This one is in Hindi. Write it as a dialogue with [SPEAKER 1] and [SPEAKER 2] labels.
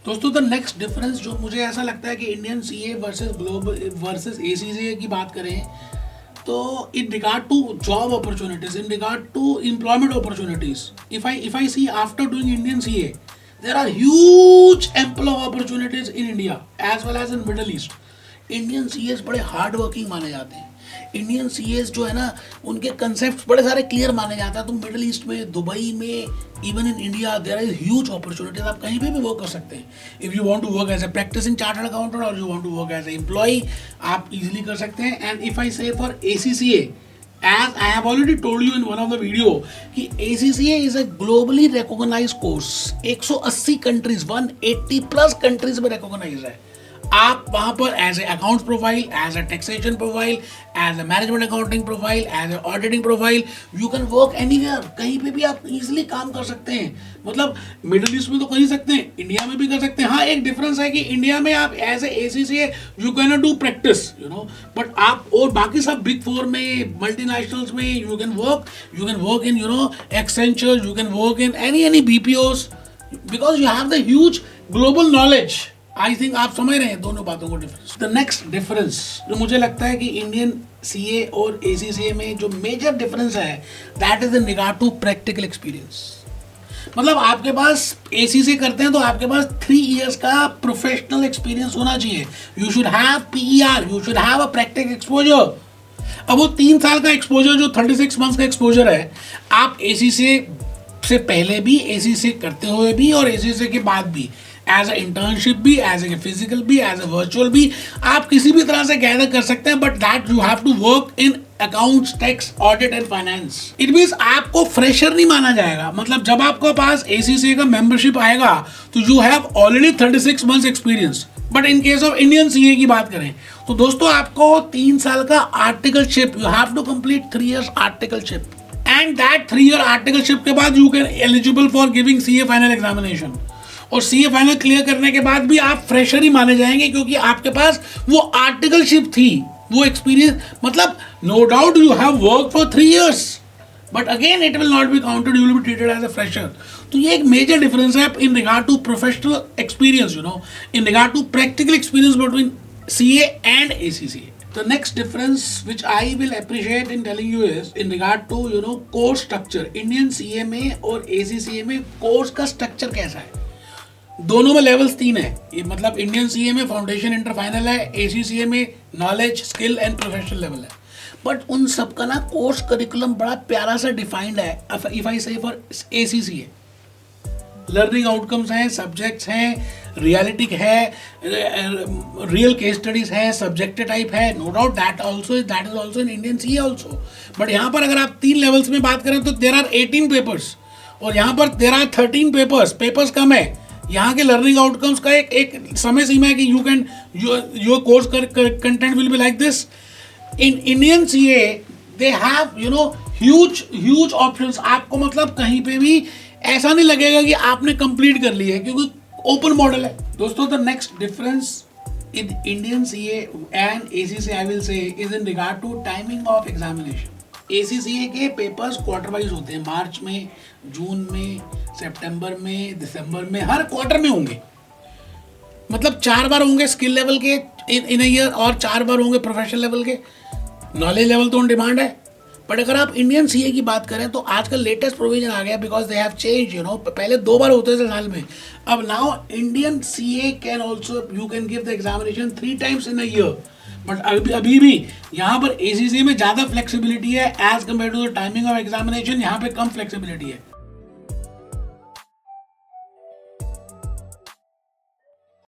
[SPEAKER 1] दोस्तों द नेक्स्ट डिफरेंस जो मुझे ऐसा लगता है कि Indian CA versus global versus ACCA की बात करें तो in regard to job opportunities, in regard to employment opportunities, if I see after doing Indian CA, there are huge ample of opportunities in India as well as in Middle East. Indian CS बड़े हार्ड वर्किंग माने जाते हैं. इंडियन सीएस जो है ना उनके कंसेप्ट बड़े सारे क्लियर माने जाते हैं. तो मिडिल ईस्ट में, दुबई में, even in India there is huge opportunities. आप कहीं पे भी वर्क कर सकते हैं. If you want to work as a practising chartered accountant और you want to work as a employ, आप इजीली कर सकते हैं. And if I say for ACCA, as I have already told you in one of the video कि ACCA is a globally recognized course. 180 countries, 180 plus countries में रिकॉग्नाइज है. आप वहाँ पर as a accounts profile, as a taxation profile, as a management accounting profile, as a auditing profile, you can work anywhere. कहीं पे भी आप इजीली काम कर सकते हैं. मतलब मिडिल ईस्ट में तो कर ही सकते हैं, इंडिया में भी कर सकते हैं. हाँ, एक डिफरेंस है कि इंडिया में आप as a ACCA you can not do practice, you know, but आप और बाकी सब बिग 4 में, मल्टीनेशनल्स में you can work in, you know, Accenture, you can work in any BPOs because you have the huge global knowledge. I think आप समझ रहे हैं दोनों बातों को डिफरेंस. द नेक्स्ट डिफरेंस जो मुझे लगता है कि इंडियन CA और ACCA में जो मेजर डिफरेंस है that is in regard to practical experience. मतलब आपके पास ACCA करते हैं तो आपके पास 3 years का प्रोफेशनल एक्सपीरियंस होना चाहिए. You should have PER, you should have a practical exposure. अब वो 3 साल का एक्सपोजर जो 36 months का एक्सपोजर है, आप ACCA से पहले भी, ACCA करते हुए भी और ACCA के बाद भी, एज ए इंटर्नशिप भी, एज ए फिजिकल भी, एज ए वर्चुअल भी, आप किसी भी तरह से गैदर कर सकते हैं. But that you have to work in accounts, tax, audit and finance. It means आपको फ्रेशर नहीं माना जाएगा. मतलब जब आपके पास ACCA का मेंबरशिप आएगा तो you have already 36 months experience. But in case of Indian CA की बात करें तो दोस्तों आपको 3 साल का articleship, you have to complete 3 years articleship. And that 3 year articleship के बाद you can eligible for giving CA final examination. और CA फाइनल क्लियर करने के बाद भी आप फ्रेशर ही माने जाएंगे क्योंकि आपके पास वो आर्टिकलशिप थी, वो एक्सपीरियंस. मतलब no doubt you have work for 3 years, but again it will not be counted, you will be treated as a fresher. तो ये एक मेजर डिफरेंस है in regard to professional experience, you know, in regard to practical experience between CA and ACCA. The next difference which I will appreciate in telling you is in regard to, you know, course structure. Indian CA में और ACCA में कोर्स का स्ट्रक्चर कैसा है? दोनों में लेवल्स 3 है. ये मतलब इंडियन CA में फाउंडेशन, इंटर, फाइनल है. ACCA में knowledge, skill and professional level है. बट उन सब का ना कोर्स करिकुलम बड़ा प्यारा सा डिफाइंड है. If I say for ACCA, learning outcomes हैं, सब्जेक्ट्स हैं, रियलिटिक है, रियल केस स्टडीज है, सब्जेक्ट टाइप है. No doubt that is also in Indian CA also. But यहाँ पर अगर आप 3 लेवल्स में बात करें तो देर आर 18 पेपर्स और यहाँ पर देर आर 13 पेपर्स कम है. यहाँ के लर्निंग आउटकम्स का एक समय सीमा है कि you can your course content will be like this. In Indian CA they have, you know, huge options. आपको मतलब कहीं पे भी ऐसा नहीं लगेगा कि आपने कंप्लीट कर लिया है क्योंकि ओपन मॉडल है. दोस्तों the next difference in Indian CA and ACCA I will say is in regard to timing of examination. ACCA के पेपर्स क्वार्टर वाइज होते हैं. मार्च में, जून में, सितंबर में, दिसंबर में, हर क्वार्टर में होंगे. मतलब 4 बार होंगे स्किल लेवल के इन अ ईयर और 4 बार होंगे प्रोफेशनल लेवल के. नॉलेज लेवल तो ऑन डिमांड है. बट अगर आप इंडियन CA की बात करें तो आजकल लेटेस्ट प्रोविजन आ गया because they have change, you know. पहले 2 बार होते थे साल में. अब now Indian CA can also, you can give the examination 3 times in a year. But अभी भी यहाँ पर ACCA में ज़्यादा फ्लेक्सिबिलिटी है as compare to the timing of examination. यहाँ पे कम फ्लेक्सिबिलिटी है.